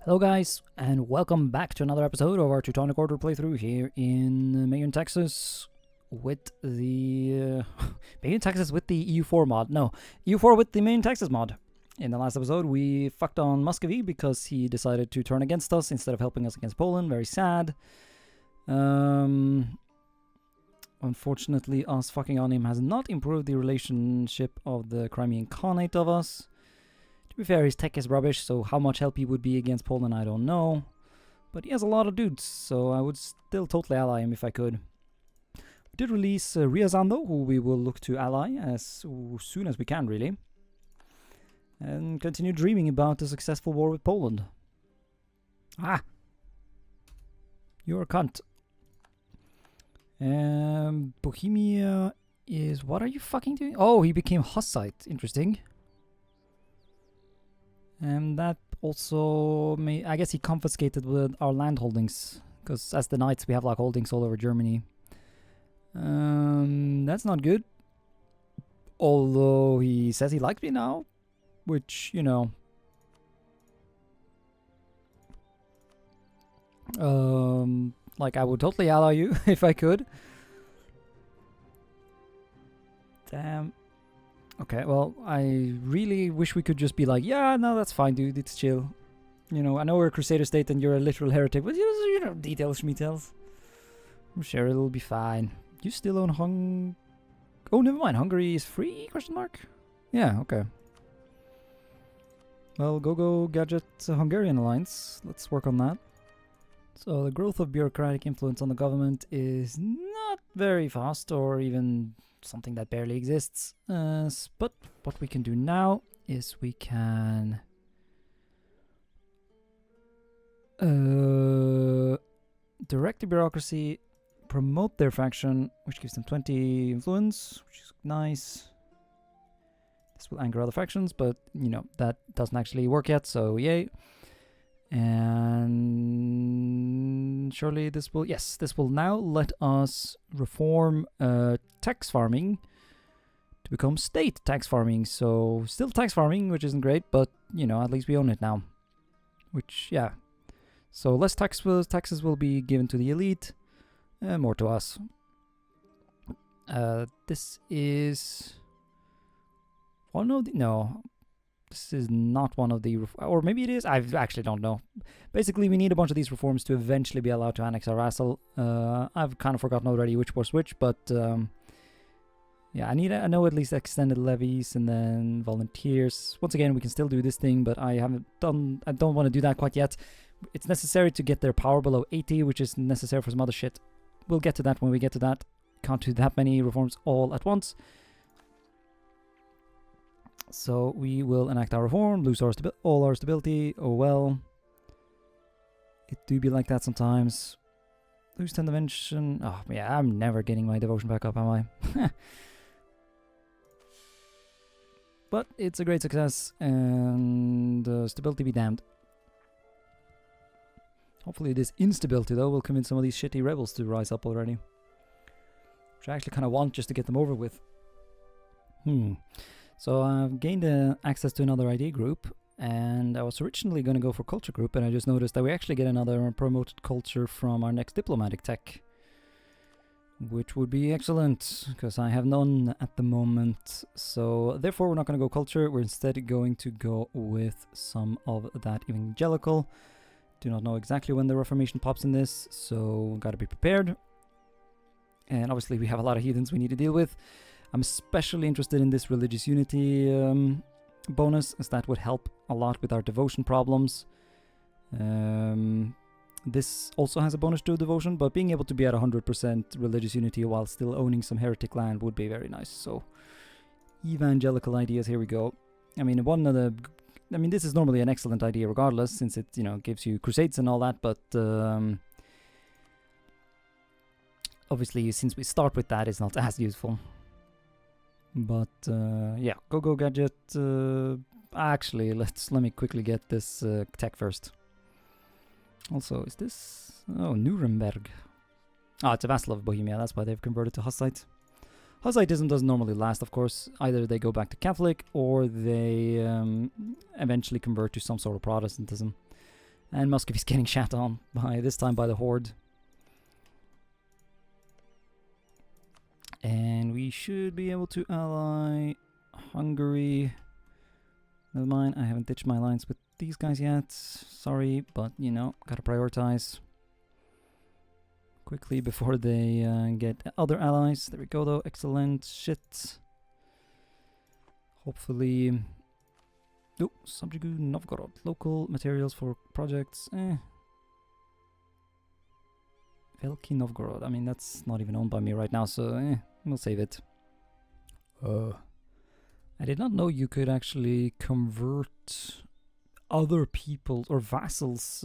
Hello guys, and welcome back to another episode of our Teutonic Order playthrough here in MEIOU, Texas with the... MEIOU, Texas with the EU4 mod. No, EU4 with the MEIOU, Texas mod. In the last episode, we fucked on Muscovy because he decided to turn against us instead of helping us against Poland. Very sad. Unfortunately, us fucking on him has not improved the relationship of the Crimean Khanate of us. To be fair, his tech is rubbish, so how much help he would be against Poland, I don't know. But he has a lot of dudes, so I would still totally ally him if I could. We did release Ryazan, though, who we will look to ally as soon as we can, really. And continue dreaming about a successful war with Poland. Ah! You're a cunt. Bohemia is... What are you fucking doing? Oh, he became Hussite. Interesting. And that also may... I guess he confiscated with our land holdings. Because as the Knights, we have like holdings all over Germany. That's not good. Although he says he likes me now. Which, you know... like, I would totally ally you if I could. Damn. Okay, well, I really wish we could just be like, yeah, no, that's fine, dude, it's chill. You know, I know we're a Crusader state and you're a literal heretic, but you know, details, schmeetails. I'm sure it'll be fine. You still own Oh, never mind, Hungary is free, question mark? Yeah, okay. Well, go gadget Hungarian alliance. Let's work on that. So the growth of bureaucratic influence on the government is not very fast, or even something that barely exists. But what we can do now is we can direct the bureaucracy, promote their faction, which gives them 20 influence, which is nice. This will anger other factions, but you know that doesn't actually work yet, so yay. And surely this will, yes, this will now let us reform tax farming to become state tax farming. So still tax farming, which isn't great, but you know, at least we own it now. Which, yeah. So less taxes will be given to the elite, more to us. This is one of the, no. This is not one of the... or maybe it is? I actually don't know. Basically, we need a bunch of these reforms to eventually be allowed to annex our vassal. I've kind of forgotten already which was which, but... yeah, I know at least extended levies and then volunteers. Once again, we can still do this thing, but I don't want to do that quite yet. It's necessary to get their power below 80, which is necessary for some other shit. We'll get to that when we get to that. Can't do that many reforms all at once. So we will enact our reform, lose all our stability. Oh well. It do be like that sometimes. Lose 10 devotion. Oh yeah, I'm never getting my devotion back up, am I? But it's a great success, and stability be damned. Hopefully this instability though will convince some of these shitty rebels to rise up already. Which I actually kind of want just to get them over with. So I've gained access to another ID group, and I was originally going to go for culture group, and I just noticed that we actually get another promoted culture from our next diplomatic tech, which would be excellent, because I have none at the moment. So therefore we're not going to go culture, we're instead going to go with some of that evangelical. Do not know exactly when the Reformation pops in this, so gotta be prepared. And obviously we have a lot of heathens we need to deal with. I'm especially interested in this religious unity bonus, as that would help a lot with our devotion problems. This also has a bonus to devotion, but being able to be at 100% religious unity while still owning some heretic land would be very nice. So, evangelical ideas, here we go. I mean, this is normally an excellent idea regardless, since it, you know, gives you crusades and all that, but obviously, since we start with that, it's not as useful. But yeah, go gadget. Actually, let me quickly get this tech first. Also, is this... oh, Nuremberg. It's a vassal of Bohemia, that's why they've converted to Hussite. Hussitism doesn't normally last, of course. Either they go back to Catholic, or they eventually convert to some sort of Protestantism. And Muscovy's getting shat on by, this time by the Horde. And we should be able to ally Hungary. Never mind, I haven't ditched my alliance with these guys yet. Sorry, but you know, gotta prioritize quickly before they get other allies. There we go though, excellent shit. Hopefully... Oh, Subjugu Novgorod. Local materials for projects. Veliki Novgorod. I mean, that's not even owned by me right now, so we'll save it. I did not know you could actually convert other people's or vassals'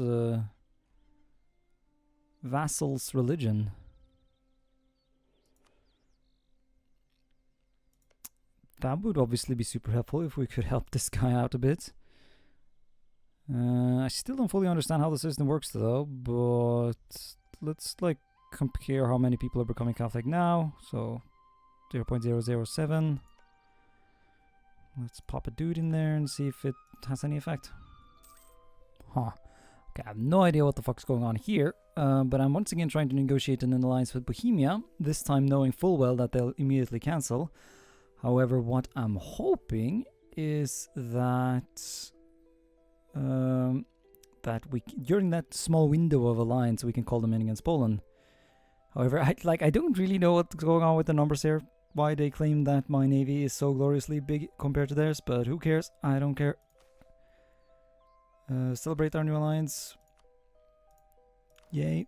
religion. That would obviously be super helpful if we could help this guy out a bit. I still don't fully understand how the system works though, but let's like compare how many people are becoming Catholic now. So 0.007. Let's pop a dude in there and see if it has any effect. Huh. Okay, I have no idea what the fuck's going on here, but I'm once again trying to negotiate an alliance with Bohemia, this time knowing full well that they'll immediately cancel. However, what I'm hoping is that during that small window of alliance we can call them in against Poland. However, I don't really know what's going on with the numbers here. Why they claim that my navy is so gloriously big compared to theirs, but who cares? I don't care. Celebrate our new alliance. Yay.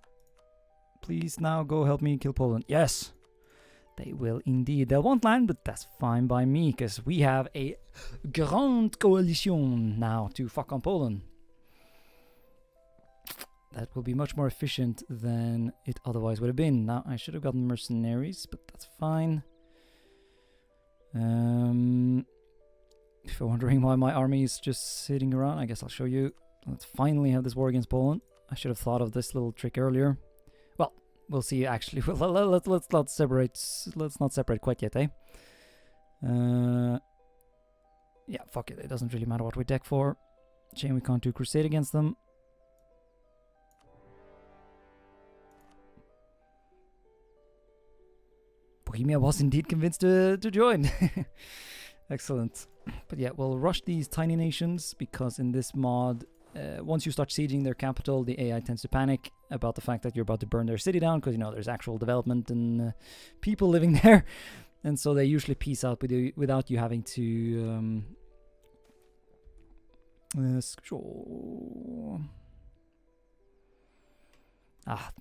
Please now go help me kill Poland. Yes! They will indeed. They won't land, but that's fine by me, because we have a grand coalition now to fuck on Poland. That will be much more efficient than it otherwise would have been. Now, I should have gotten mercenaries, but that's fine. If you're wondering why my army is just sitting around, I guess I'll show you. Let's finally have this war against Poland. I should have thought of this little trick earlier. Well, we'll see actually. Let's not separate. Let's not separate quite yet, eh? Yeah, fuck it. It doesn't really matter what we deck for. Shame we can't do crusade against them. Bohemia was indeed convinced to join. Excellent. But yeah, we'll rush these tiny nations, because in this mod, once you start sieging their capital, the AI tends to panic about the fact that you're about to burn their city down, because, you know, there's actual development and people living there. And so they usually peace out with you without you having to...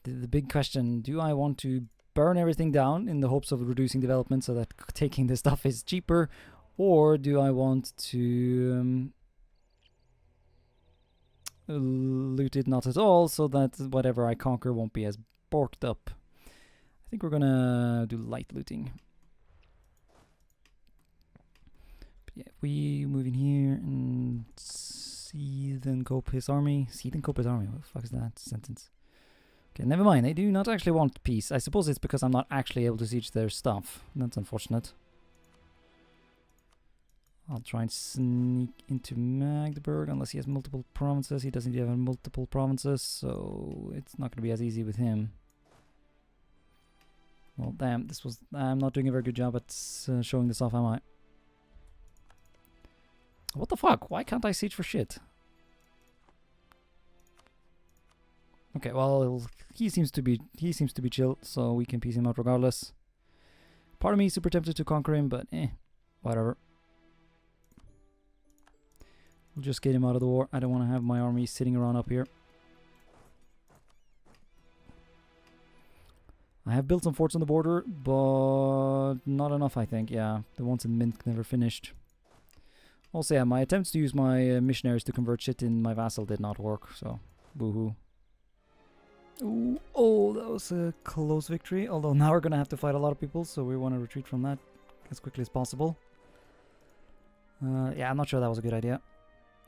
the big question, do I want to burn everything down in the hopes of reducing development so that taking the stuff is cheaper, or do I want to loot it not at all so that whatever I conquer won't be as borked up? I think we're gonna do light looting. But yeah, we move in here and seethe and cope his army. Seethe and cope his army, what the fuck is that sentence? Okay, never mind, they do not actually want peace. I suppose it's because I'm not actually able to siege their stuff. That's unfortunate. I'll try and sneak into Magdeburg, unless he has multiple provinces. He doesn't have multiple provinces, so it's not going to be as easy with him. Well, damn, I'm not doing a very good job at showing this off, am I? What the fuck? Why can't I siege for shit? Okay, well, he seems to be chill, so we can piece him out regardless. Part of me is super tempted to conquer him, but whatever. We'll just get him out of the war. I don't want to have my army sitting around up here. I have built some forts on the border, but not enough, I think. Yeah, the ones in Minsk never finished. Also, yeah, my attempts to use my missionaries to convert shit in my vassal did not work, so boo-hoo. Ooh, oh, that was a close victory. Although now we're going to have to fight a lot of people, so we want to retreat from that as quickly as possible. Yeah, I'm not sure that was a good idea.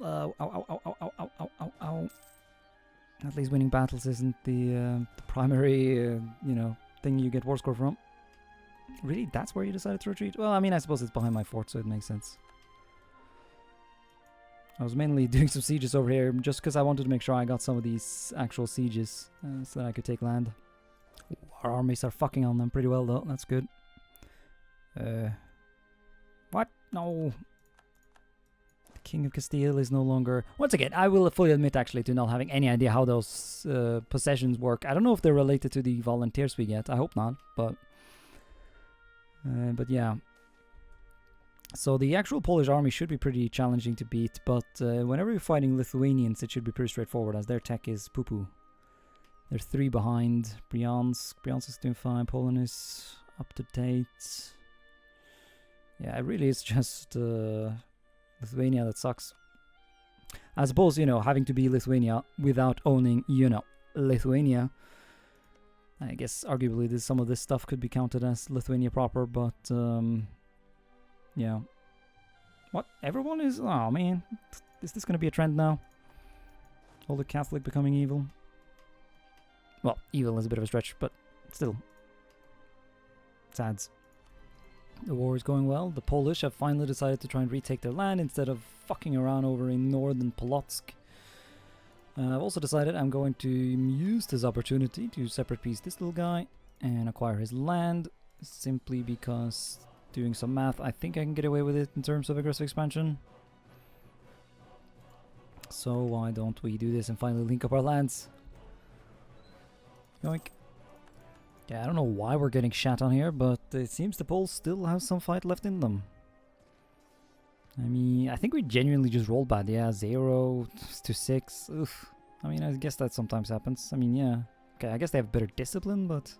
Ow, ow, ow, ow, ow, ow, ow, ow. At least winning battles isn't the primary, thing you get war score from. Really? That's where you decided to retreat? Well, I mean, I suppose it's behind my fort, so it makes sense. I was mainly doing some sieges over here just because I wanted to make sure I got some of these actual sieges so that I could take land. Our armies are fucking on them pretty well though, that's good. What? No. The King of Castile is no longer... Once again, I will fully admit actually to not having any idea how those possessions work. I don't know if they're related to the volunteers we get. I hope not, but yeah. So the actual Polish army should be pretty challenging to beat, but whenever you're fighting Lithuanians, it should be pretty straightforward, as their tech is poo-poo. They're 3 behind. Bryansk is doing fine. Poland is up to date. Yeah, it really is just Lithuania that sucks. I suppose, you know, having to be Lithuania without owning, you know, Lithuania. I guess arguably some of this stuff could be counted as Lithuania proper, but yeah. What? Everyone is... Oh, man. Is this going to be a trend now? All the Catholic becoming evil? Well, evil is a bit of a stretch, but still. Sads. The war is going well. The Polish have finally decided to try and retake their land instead of fucking around over in northern Polotsk. I've also decided I'm going to use this opportunity to separate piece this little guy and acquire his land, simply because... Doing some math, I think I can get away with it in terms of aggressive expansion. So why don't we do this and finally link up our lands? Yoink. Yeah, I don't know why we're getting shat on here, but it seems the Poles still have some fight left in them. I mean, I think we genuinely just rolled bad. Yeah, 0 to 6. Oof. I mean, I guess that sometimes happens. I mean, yeah. Okay, I guess they have better discipline, but...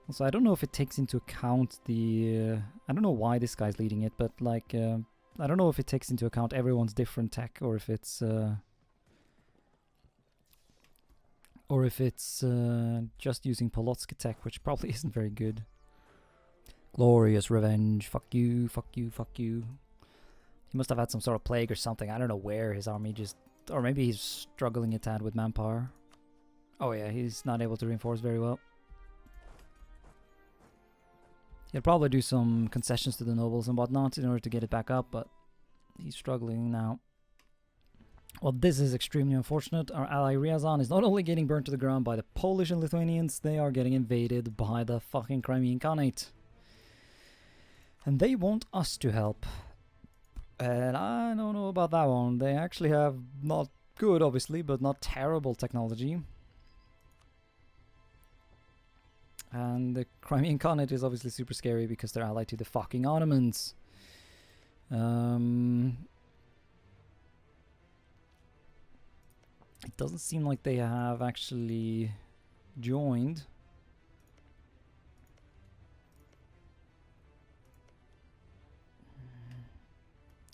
Also, I don't know if it takes into account the... I don't know why this guy's leading it, but like... I don't know if it takes into account everyone's different tech, or if it's... just using Polotsk tech, which probably isn't very good. Glorious revenge. Fuck you, fuck you, fuck you. He must have had some sort of plague or something. I don't know where his army just... Or maybe he's struggling a tad with manpower. Oh yeah, he's not able to reinforce very well. He'll probably do some concessions to the nobles and whatnot in order to get it back up, but he's struggling now. Well, this is extremely unfortunate. Our ally Ryazan is not only getting burned to the ground by the Polish and Lithuanians, they are getting invaded by the fucking Crimean Khanate. And they want us to help. And I don't know about that one. They actually have not good, obviously, but not terrible technology. And the Crimean Khanate is obviously super scary because they're allied to the fucking Ottomans. It doesn't seem like they have actually joined.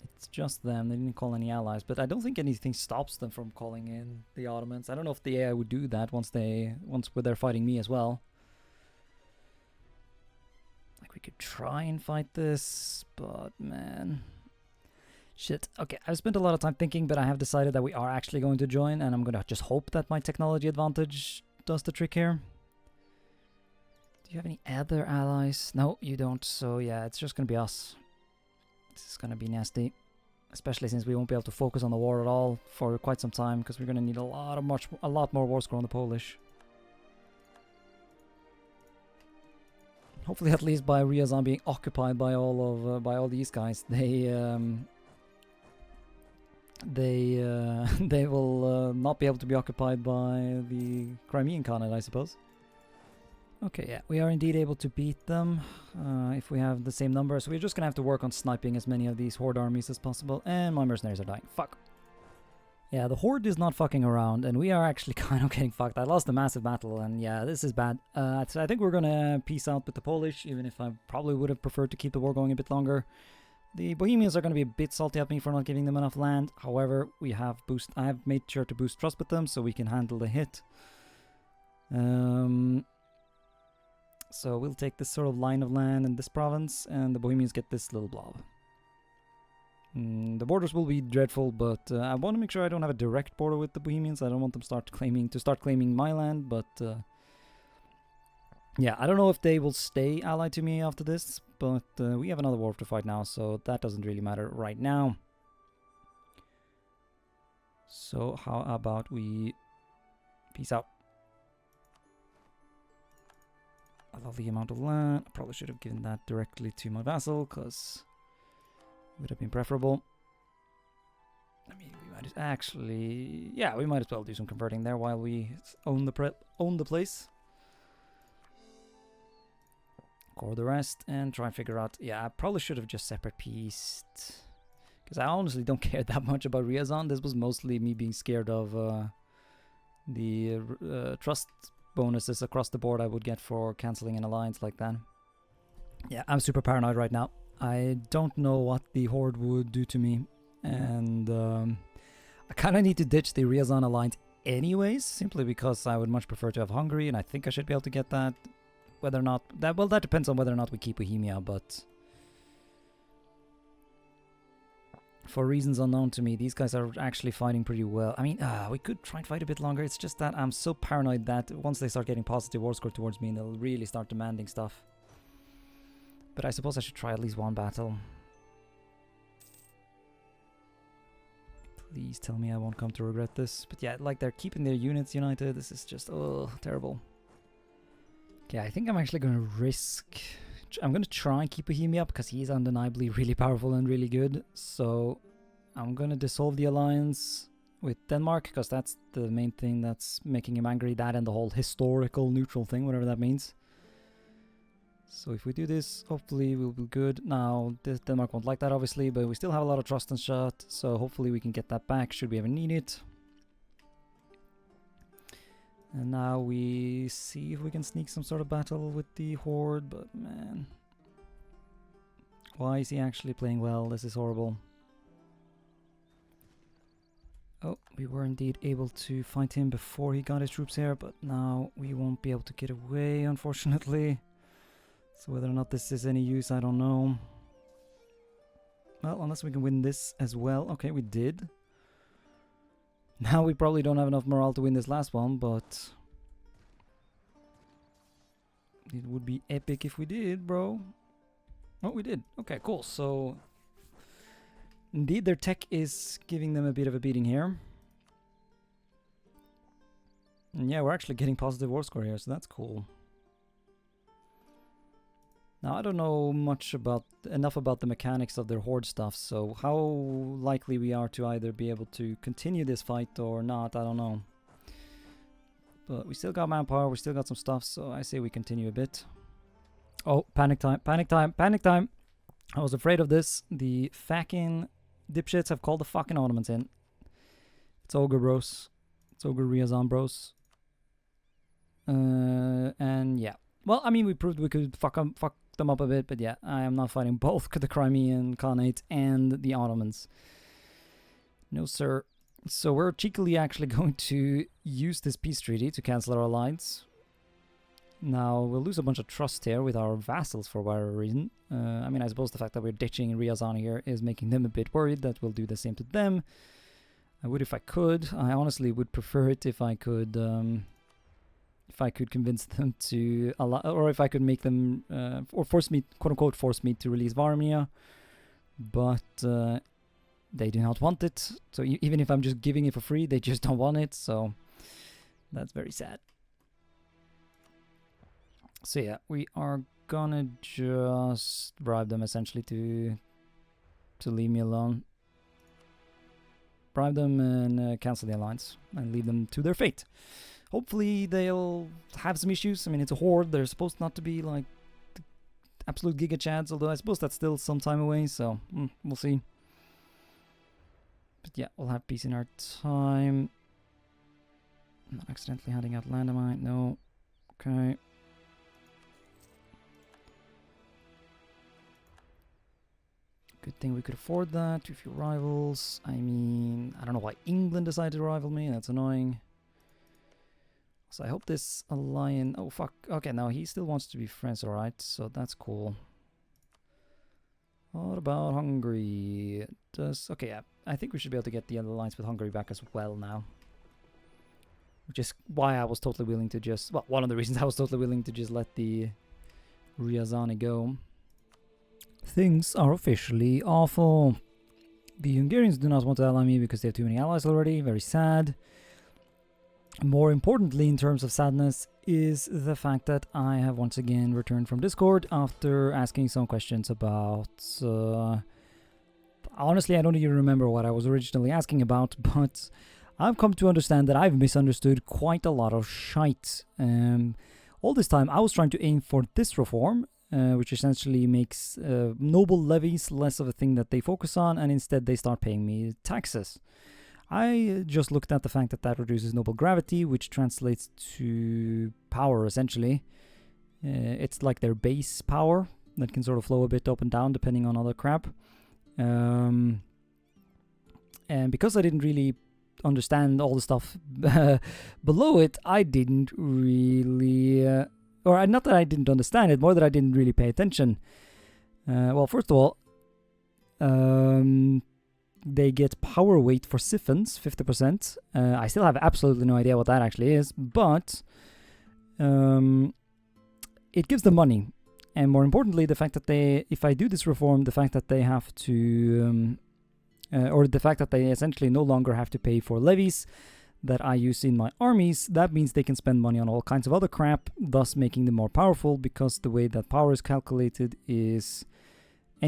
It's just them. They didn't call any allies, but I don't think anything stops them from calling in the Ottomans. I don't know if the AI would do that once they're fighting me as well. We could try and fight this, but man... Shit. Okay, I've spent a lot of time thinking, but I have decided that we are actually going to join, and I'm gonna just hope that my technology advantage does the trick here. Do you have any other allies? No, you don't, so yeah, it's just gonna be us. This is gonna be nasty. Especially since we won't be able to focus on the war at all for quite some time, because we're gonna need a lot more war score on the Polish. Hopefully, at least by Ryazan being occupied by all these guys, they will not be able to be occupied by the Crimean Khanate, I suppose. Okay, yeah, we are indeed able to beat them if we have the same number. So we're just gonna have to work on sniping as many of these horde armies as possible. And my mercenaries are dying. Fuck. Yeah, the horde is not fucking around, and we are actually kind of getting fucked. I lost a massive battle, and yeah, this is bad. So I think we're gonna peace out with the Polish, even if I probably would have preferred to keep the war going a bit longer. The Bohemians are gonna be a bit salty at me for not giving them enough land. However, I have made sure to boost trust with them so we can handle the hit. So we'll take this sort of line of land in this province, and the Bohemians get this little blob. The borders will be dreadful, but I want to make sure I don't have a direct border with the Bohemians. I don't want them to start claiming my land, but yeah, I don't know if they will stay allied to me after this, but we have another war to fight now, so that doesn't really matter right now. So how about we peace out? I love the amount of land. I probably should have given that directly to my vassal, because it would have been preferable. I mean, we might actually... Yeah, we might as well do some converting there while we own the place. Core the rest and try and figure out... Yeah, I probably should have just separate pieced. Because I honestly don't care that much about Ryazan. This was mostly me being scared of the trust bonuses across the board I would get for cancelling an alliance like that. Yeah, I'm super paranoid right now. I don't know what the Horde would do to me. And I kind of need to ditch the Ryazan alliance anyways, simply because I would much prefer to have Hungary, and I think I should be able to get that. Whether or not... that depends on whether or not we keep Bohemia, but... for reasons unknown to me, these guys are actually fighting pretty well. I mean, we could try and fight a bit longer. It's just that I'm so paranoid that once they start getting positive war score towards me, they'll really start demanding stuff. But I suppose I should try at least one battle. Please tell me I won't come to regret this. But yeah, like, they're keeping their units united. This is just, oh, terrible. Okay, I think I'm actually going to risk... I'm going to try and keep Bohemia up because he's undeniably really powerful and really good. So I'm going to dissolve the alliance with Denmark because that's the main thing that's making him angry. That and the whole historical neutral thing, whatever that means. So if we do this, hopefully we'll be good. Now, Denmark won't like that obviously, but we still have a lot of trust and shot. So hopefully we can get that back should we ever need it. And now we see if we can sneak some sort of battle with the Horde, but man. Why is he actually playing well? This is horrible. Oh, we were indeed able to fight him before he got his troops here, but now we won't be able to get away, unfortunately. So whether or not this is any use, I don't know. Well, unless we can win this as well. Okay, we did. Now we probably don't have enough morale to win this last one, but it would be epic if we did, bro. Oh, we did. Okay, cool. So indeed their tech is giving them a bit of a beating here. And yeah, we're actually getting positive war score here, so that's cool. Now, I don't know enough about the mechanics of their Horde stuff, so how likely we are to either be able to continue this fight or not, I don't know. But we still got manpower, we still got some stuff, so I say we continue a bit. Oh, panic time, panic time, panic time! I was afraid of this. The fucking dipshits have called the fucking Ottomans in. It's Ogre bros. It's Ogre Ryazan bros. And yeah. Well, I mean, we proved we could fuck them up a bit, but yeah, I am not fighting both the Crimean Khanate and the Ottomans. No, sir. So we're cheekily actually going to use this peace treaty to cancel our alliance. Now, we'll lose a bunch of trust here with our vassals for whatever reason. I mean, I suppose the fact that we're ditching Ryazan here is making them a bit worried that we'll do the same to them. I would if I could. I honestly would prefer it if I could convince them to allow, or if I could make them, or force me, quote unquote, force me to release Varmia. But they do not want it. So even if I'm just giving it for free, they just don't want it. So that's very sad. So yeah, we are gonna just bribe them essentially to leave me alone. Bribe them and cancel the alliance and leave them to their fate. Hopefully they'll have some issues. I mean, it's a horde. They're supposed not to be like absolute giga chads, although I suppose that's still some time away, so we'll see. But yeah, we'll have peace in our time. I'm not accidentally handing out landmine. No. Okay. Good thing we could afford that. Too few rivals. I mean, I don't know why England decided to rival me. That's annoying. So I hope this alliance... Oh, fuck. Okay, now he still wants to be friends, alright. So that's cool. What about Hungary? Okay, yeah. I think we should be able to get the alliance with Hungary back as well now. Which is why I was totally willing to just... Well, one of the reasons I was totally willing to just let the Ryazani go. Things are officially awful. The Hungarians do not want to ally me because they have too many allies already. Very sad. More importantly, in terms of sadness, is the fact that I have once again returned from Discord after asking some questions about... honestly, I don't even remember what I was originally asking about, but I've come to understand that I've misunderstood quite a lot of shite. All this time, I was trying to aim for this reform, which essentially makes noble levies less of a thing that they focus on, and instead they start paying me taxes. I just looked at the fact that that reduces noble gravity, which translates to power, essentially. It's like their base power that can sort of flow a bit up and down depending on other crap. And because I didn't really understand all the stuff below it, I didn't really... or not that I didn't understand it, more that I didn't really pay attention. Well, first of all... they get power weight for siphons, 50%. I still have absolutely no idea what that actually is, but it gives them money. And more importantly, the fact that they, if I do this reform, the fact that they have to, or the fact that they essentially no longer have to pay for levies that I use in my armies, that means they can spend money on all kinds of other crap, thus making them more powerful, because the way that power is calculated is...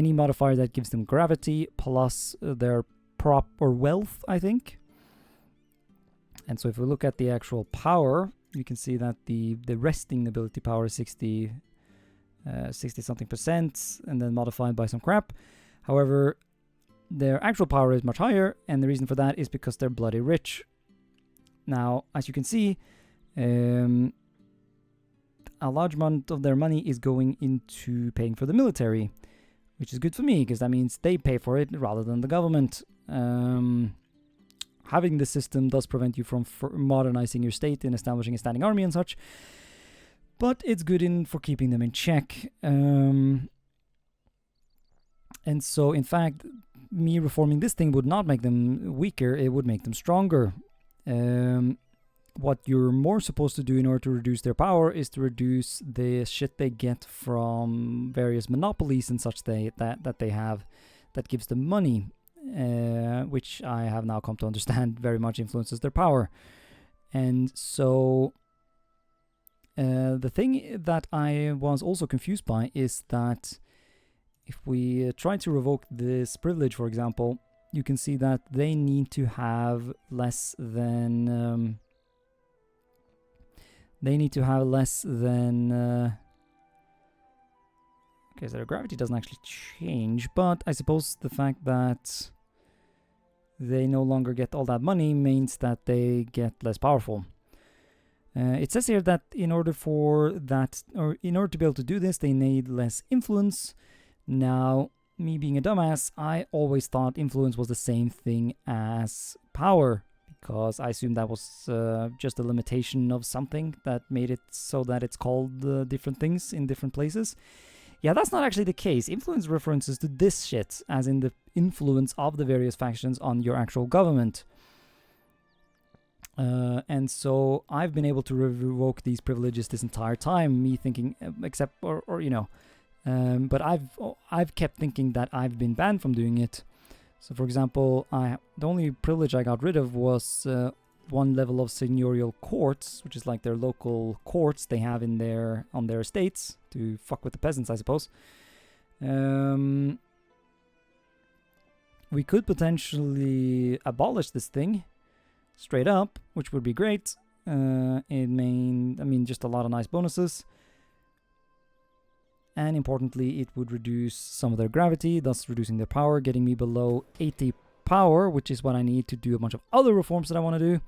any modifier that gives them gravity plus their prop or wealth, I think. And so if we look at the actual power, you can see that the resting ability power is 60 something percent, and then modified by some crap. However, their actual power is much higher, and the reason for that is because they're bloody rich. Now, as you can see, a large amount of their money is going into paying for the military, which is good for me, because that means they pay for it rather than the government. Having this system does prevent you from modernizing your state and establishing a standing army and such, but it's good for keeping them in check. And so, in fact, me reforming this thing would not make them weaker, it would make them stronger. What you're more supposed to do in order to reduce their power is to reduce the shit they get from various monopolies and such that they have that gives them money, which I have now come to understand very much influences their power. And so the thing that I was also confused by is that if we try to revoke this privilege, for example, you can see that they need to have less than... okay, so their gravity doesn't actually change, but I suppose the fact that they no longer get all that money means that they get less powerful. It says here that in order to be able to do this, they need less influence. Now, me being a dumbass, I always thought influence was the same thing as power, because I assumed that was just a limitation of something that made it so that it's called different things in different places. Yeah, that's not actually the case. Influence references to this shit, as in the influence of the various factions on your actual government. And so I've been able to revoke these privileges this entire time, me thinking, but I've kept thinking that I've been banned from doing it. So, for example, the only privilege I got rid of was one level of seigneurial courts, which is like their local courts they have on their estates to fuck with the peasants, I suppose. We could potentially abolish this thing straight up, which would be great. Just a lot of nice bonuses. And importantly, it would reduce some of their gravity, thus reducing their power, getting me below 80 power, which is what I need to do a bunch of other reforms that I want to do.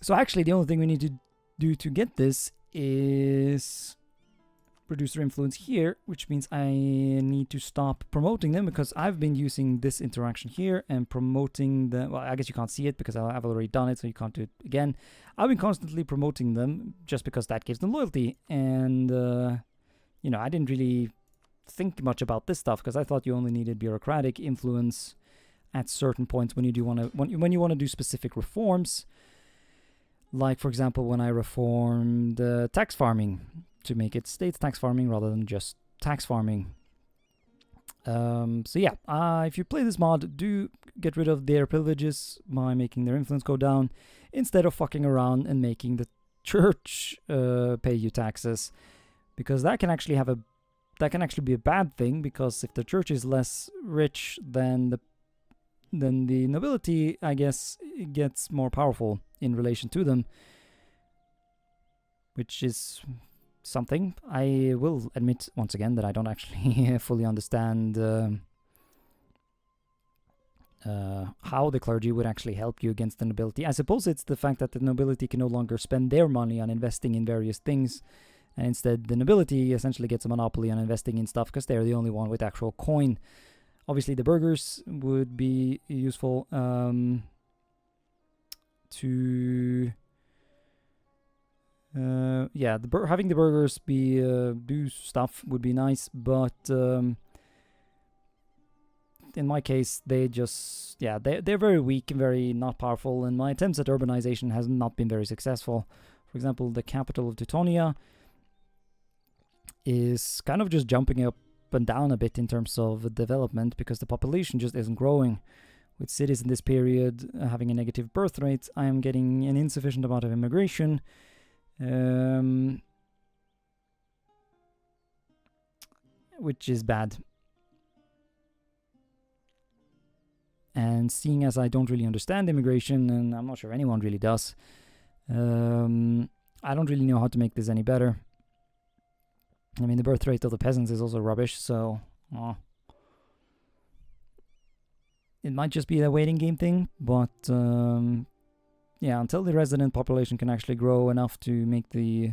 So actually, the only thing we need to do to get this is reduce their influence here, which means I need to stop promoting them, because I've been using this interaction here and promoting the... Well, I guess you can't see it because I've already done it, so you can't do it again. I've been constantly promoting them just because that gives them loyalty. And, I didn't really think much about this stuff because I thought you only needed bureaucratic influence at certain points when you want to do specific reforms. Like, for example, when I reformed tax farming to make it states tax farming rather than just tax farming. So yeah, if you play this mod, do get rid of their privileges by making their influence go down, instead of fucking around and making the church pay you taxes, because that can actually be a bad thing, because if the church is less rich, then the nobility, I guess, gets more powerful in relation to them, which is something. I will admit once again that I don't actually fully understand how the clergy would actually help you against the nobility. I suppose it's the fact that the nobility can no longer spend their money on investing in various things, and instead the nobility essentially gets a monopoly on investing in stuff because they're the only one with actual coin. Obviously the burghers would be useful to having the burghers be do stuff would be nice, but in my case they're very weak and very not powerful, and my attempts at urbanization has not been very successful. For example, the capital of Teutonia is kind of just jumping up and down a bit in terms of development because the population just isn't growing. With cities in this period having a negative birth rate, I am getting an insufficient amount of immigration. Which is bad. And seeing as I don't really understand immigration, and I'm not sure anyone really does, I don't really know how to make this any better. I mean, the birth rate of the peasants is also rubbish, so it might just be a waiting game thing, but until the resident population can actually grow enough to make the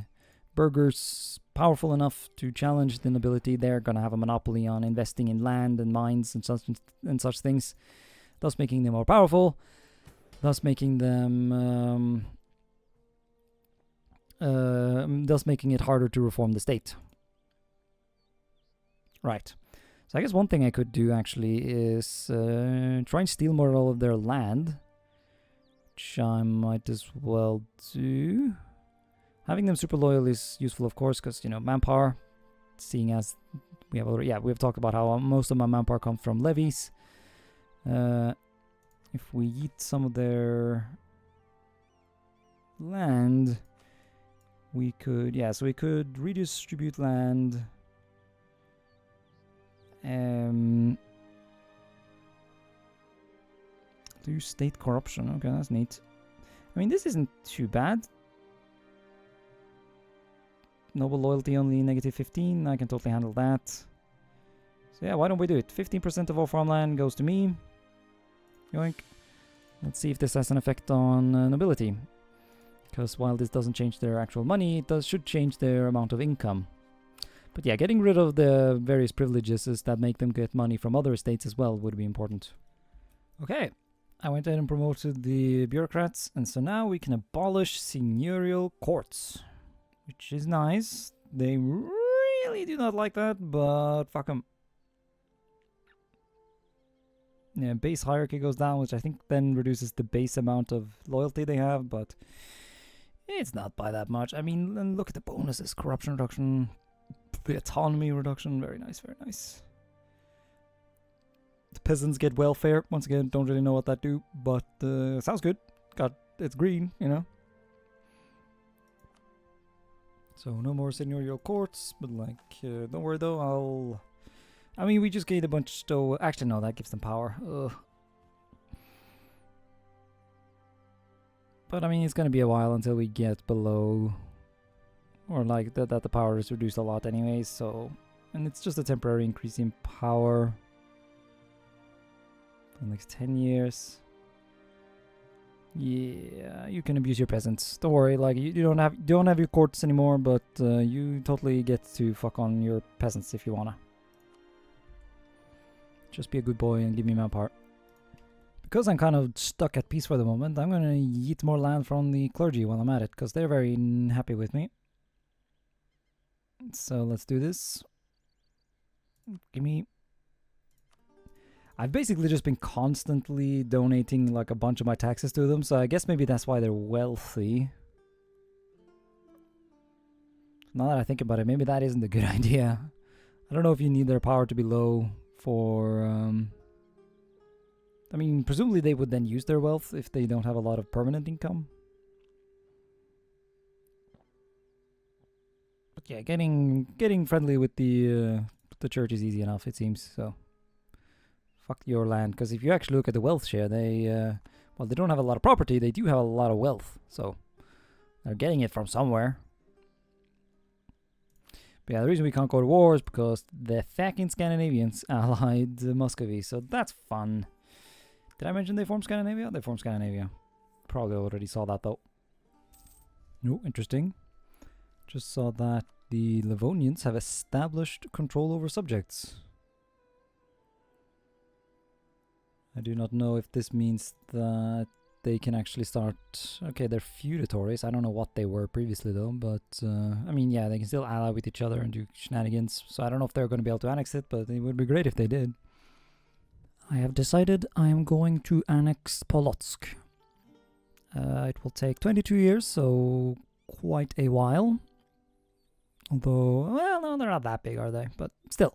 burghers powerful enough to challenge the nobility, they're going to have a monopoly on investing in land and mines and such things, thus making them more powerful, thus making them thus making it harder to reform the state. Right. So I guess one thing I could do actually is try and steal more of their land, which I might as well do. Having them super loyal is useful, of course, because, manpower, seeing as we've talked about how most of my manpower comes from levies. If we eat some of their land, we could redistribute land. Do state corruption. Okay, that's neat. I mean, this isn't too bad. Noble loyalty only -15. I can totally handle that. So yeah, why don't we do it? 15% of all farmland goes to me. Yoink. Let's see if this has an effect on nobility. Because while this doesn't change their actual money, it should change their amount of income. But yeah, getting rid of the various privileges that make them get money from other estates as well would be important. Okay, I went ahead and promoted the bureaucrats, and so now we can abolish seigneurial courts, which is nice. They really do not like that, but fuck them. Yeah, base hierarchy goes down, which I think then reduces the base amount of loyalty they have, but it's not by that much. I mean, and look at the bonuses. Corruption reduction, the autonomy reduction, very nice, very nice. The peasants get welfare. Once again, don't really know what that do, but sounds good. It's green, So no more seigneurial courts, but don't worry though, we just gained a bunch, so actually no, that gives them power. Ugh. But it's gonna be a while until we get below, or that the power is reduced a lot anyways, so, and it's just a temporary increase in power for the next 10 years. Yeah, you can abuse your peasants. Don't worry, you don't have your courts anymore, but you totally get to fuck on your peasants if you wanna. Just be a good boy and give me manpower. Because I'm kind of stuck at peace for the moment, I'm gonna eat more land from the clergy while I'm at it, because they're very happy with me. So let's do this. I've basically just been constantly donating a bunch of my taxes to them, so I guess maybe that's why they're wealthy. Now that I think about it, maybe that isn't a good idea. I don't know if you need their power to be low for... I mean, presumably they would then use their wealth if they don't have a lot of permanent income. But yeah, getting friendly with the church is easy enough, it seems, so... Fuck your land, because if you actually look at the wealth share, they... well, they don't have a lot of property, they do have a lot of wealth, so... They're getting it from somewhere. But yeah, the reason we can't go to war is because the fucking Scandinavians allied Muscovy, so that's fun. Did I mention they formed Scandinavia? They formed Scandinavia. Probably already saw that though. No, interesting. Just saw that the Livonians have established control over subjects. I do not know if this means that they can actually start... Okay, they're feudatories. I don't know what they were previously though, but... I mean, yeah, they can still ally with each other and do shenanigans. So I don't know if they're going to be able to annex it, but it would be great if they did. I have decided I am going to annex Polotsk. It will take 22 years, so quite a while. Although, well, no, they're not that big, are they? But still.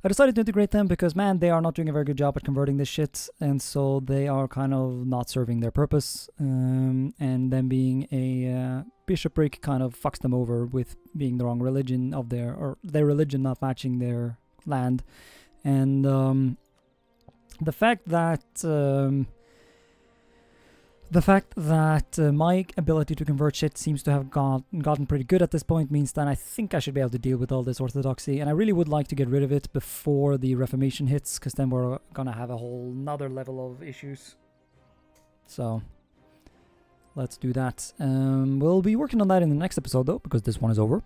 I decided to integrate them because, man, they are not doing a very good job at converting this shit, and so they are kind of not serving their purpose, and them being a bishopric kind of fucks them over with being the wrong religion of or their religion not matching their land, and the fact that my ability to convert shit seems to have gotten pretty good at this point means that I think I should be able to deal with all this orthodoxy, and I really would like to get rid of it before the Reformation hits, because then we're gonna have a whole nother level of issues. So let's do that. We'll be working on that in the next episode though, because this one is over.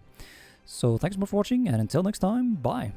So thanks so much for watching, and until next time, bye.